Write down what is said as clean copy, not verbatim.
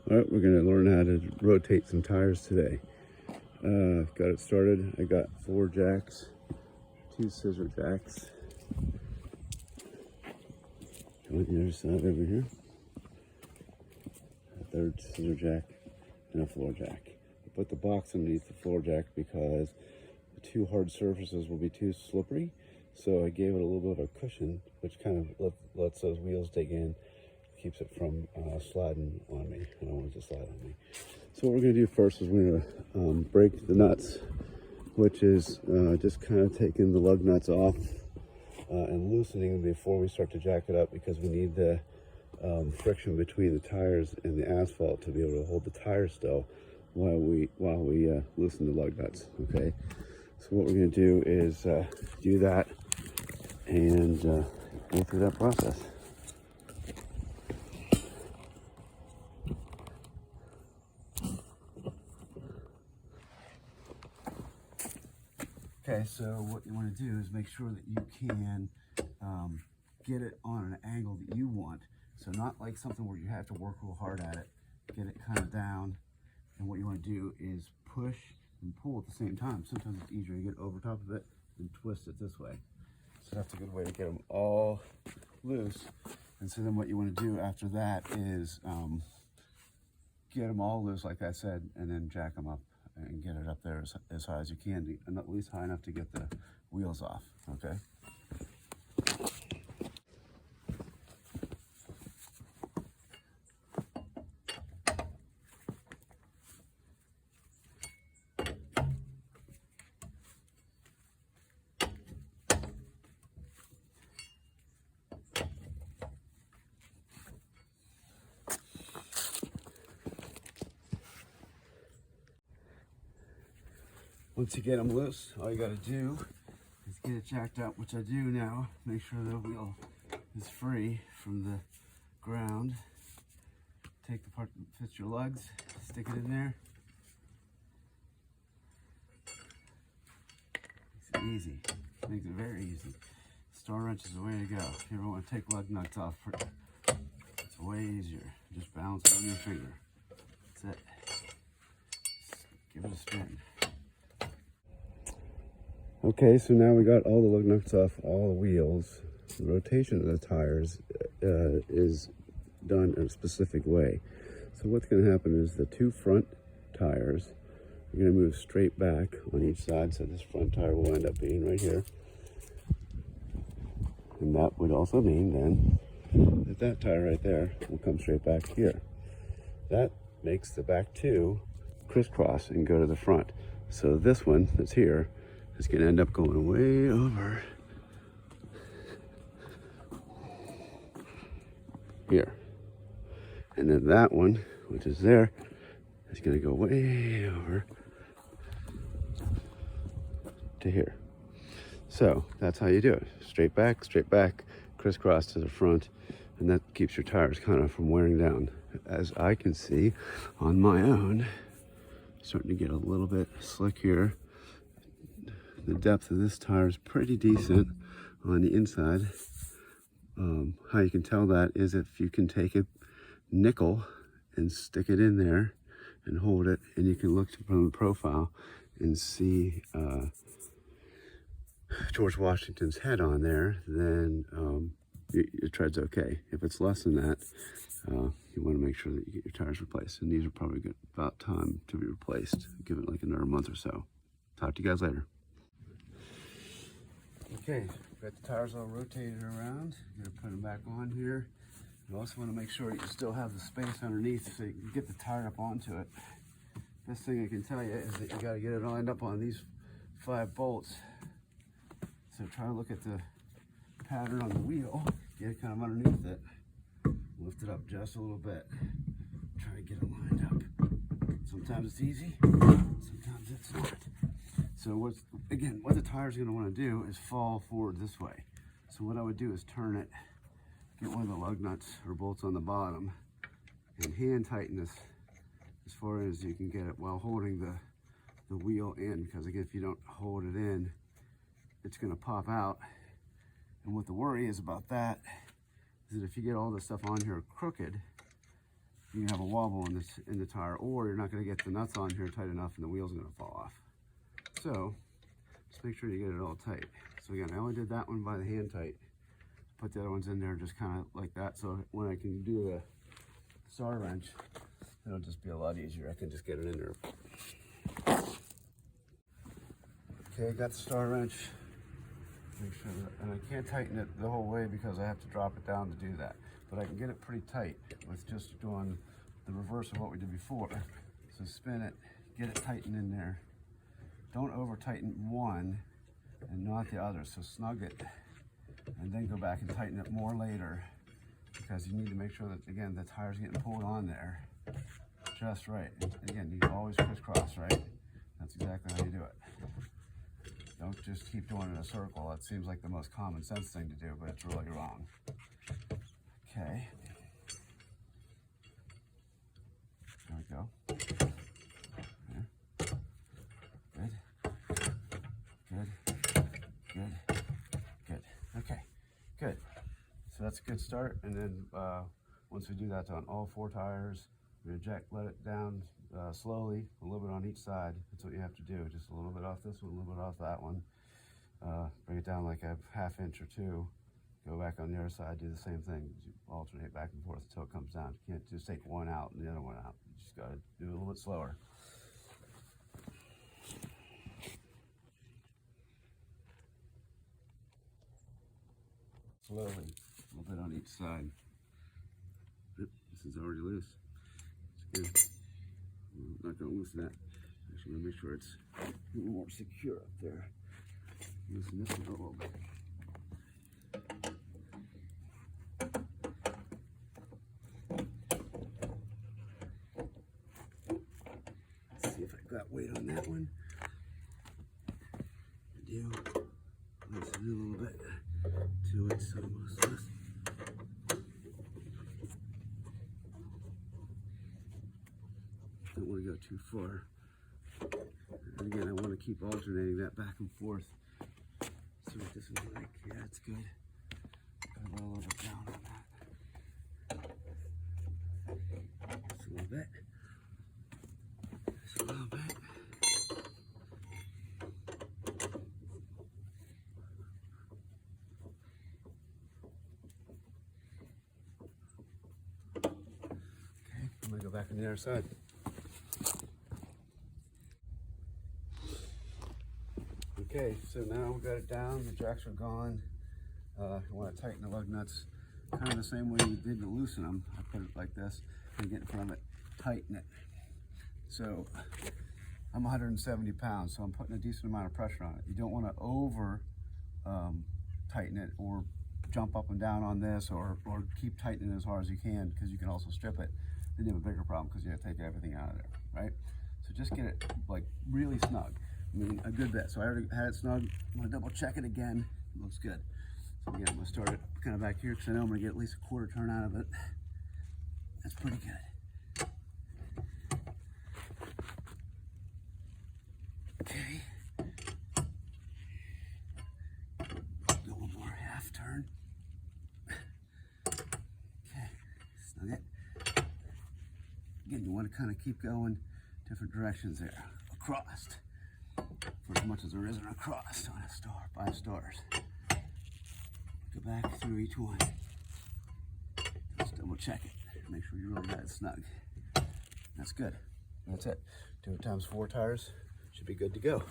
All right, we're going to learn how to rotate some tires today. Got it started. I got 4 jacks, 2 scissor jacks. On the other side over here. A 3rd scissor jack and a floor jack. I put the box underneath the floor jack because the 2 hard surfaces will be too slippery. So I gave it a little bit of a cushion, which kind of lets those wheels dig in, keeps it from sliding on me. I don't want it to slide on me. So what we're going to do first is we're going to break the nuts, which is just kind of taking the lug nuts off and loosening them before we start to jack it up, because we need the friction between the tires and the asphalt to be able to hold the tires still while we loosen the lug nuts. Okay, so what we're going to do is do that and go through that process. Okay, so what you want to do is make sure that you can get it on an angle that you want. So not like something where you have to work real hard at it. Get it kind of down. And what you want to do is push and pull at the same time. Sometimes it's easier to get over top of it and twist it this way. So that's a good way to get them all loose. And so then what you want to do after that is get them all loose, like I said, and then jack them up and get it up there as high as you can, and at least high enough to get the wheels off, okay? Once you get them loose, all you got to do is get it jacked up, which I do now. Make sure the wheel is free from the ground. Take the part that fits your lugs, stick it in there. Makes it easy. Makes it very easy. Star wrench is the way to go. If you ever want to take lug nuts off, it's way easier. Just balance it on your finger. That's it. Just give it a spin. Okay, so now we got all the lug nuts off all the wheels. The rotation of the tires is done in a specific way. So what's going to happen is the 2 front tires are going to move straight back on each side. So this front tire will end up being right here. And that would also mean then that that tire right there will come straight back here. That makes the back 2 crisscross and go to the front. So this one that's here is going to end up going way over here. And then that one, which is there, is going to go way over to here. So that's how you do it. Straight back, crisscross to the front, and that keeps your tires kind of from wearing down. As I can see on my own, starting to get a little bit slick here. The depth of this tire is pretty decent on the inside. How you can tell that is if you can take a nickel and stick it in there and hold it, and you can look from the profile and see George Washington's head on there, then your tread's okay. If it's less than that, you want to make sure that you get your tires replaced. And these are probably good, about time to be replaced. Give it like another month or so. Talk to you guys later. Okay, got the tires all rotated around. You're gonna put them back on here. You also want to make sure you still have the space underneath so you can get the tire up onto it. Best thing I can tell you is that you got to get it lined up on these 5 bolts. So try to look at the pattern on the wheel, get it kind of underneath it, lift it up just a little bit, try to get it lined up. Sometimes it's easy, sometimes it's not. So what the tire's going to want to do is fall forward this way. So what I would do is turn it, get one of the lug nuts or bolts on the bottom, and hand tighten this as far as you can get it while holding the wheel in, because again, if you don't hold it in, it's going to pop out. And what the worry is about that is that if you get all this stuff on here crooked, you can have a wobble in the tire, or you're not going to get the nuts on here tight enough and the wheel's going to fall off. So just make sure you get it all tight. So again, I only did that one by the hand tight. Put the other ones in there just kind of like that, so when I can do the star wrench, it'll just be a lot easier. I can just get it in there. Okay, got the star wrench. Make sure that, and I can't tighten it the whole way because I have to drop it down to do that. But I can get it pretty tight with just doing the reverse of what we did before. So spin it, get it tightened in there. Don't over tighten one and not the other. So snug it and then go back and tighten it more later, because you need to make sure that, again, the tire's getting pulled on there just right. And again, you can always crisscross, right? That's exactly how you do it. Don't just keep doing it in a circle. That seems like the most common sense thing to do, but it's really wrong. Okay. There we go. Okay. Good. Good. Good. Good. Okay. Good. So that's a good start. And then once we do that on all 4 tires, we eject, let it down slowly, a little bit on each side. That's what you have to do. Just a little bit off this one, a little bit off that one. Bring it down like a ½ inch or 2. Go back on the other side, do the same thing. You alternate back and forth until it comes down. You can't just take one out and the other one out. You just got to do it a little bit slower. Slowly, a little bit on each side. Yep, this is already loose. It's good. I'm not going to loosen that. Actually, I'm going to make sure it's a little more secure up there. Loosen this one a little bit. Let's see if I got weight on that one. I do. Loosen it a little bit. 2 inches almost loose. Don't want to go too far. And again, I want to keep alternating that back and forth. See what this is like. Yeah, it's good. Got a little bit down on that. Just a little bit. Just a little bit. Okay, I'm going to go back on the other side. Okay, so now we got it down, the jacks are gone. You want to tighten the lug nuts kind of the same way you did to loosen them. I put it like this and get in front of it, tighten it. So I'm 170 pounds, so I'm putting a decent amount of pressure on it. You don't want to over tighten it or jump up and down on this, or keep tightening as hard as you can, because you can also strip it. Then you have a bigger problem because you have to take everything out of there, right? So just get it like really snug. I mean, a good bit. So I already had it snug. I'm gonna double check it again. It looks good. So again, I'm gonna start it kind of back here because I know I'm gonna get at least a quarter turn out of it. That's pretty good. Okay. Do one more half turn. Okay, snug it. Again, you want to kind of keep going different directions there. Across. For as much as there is an across on a star, 5 stars. Go back through each one. Just double check it. Make sure you really got it snug. That's good. That's it. Do it times 4 tires. Should be good to go.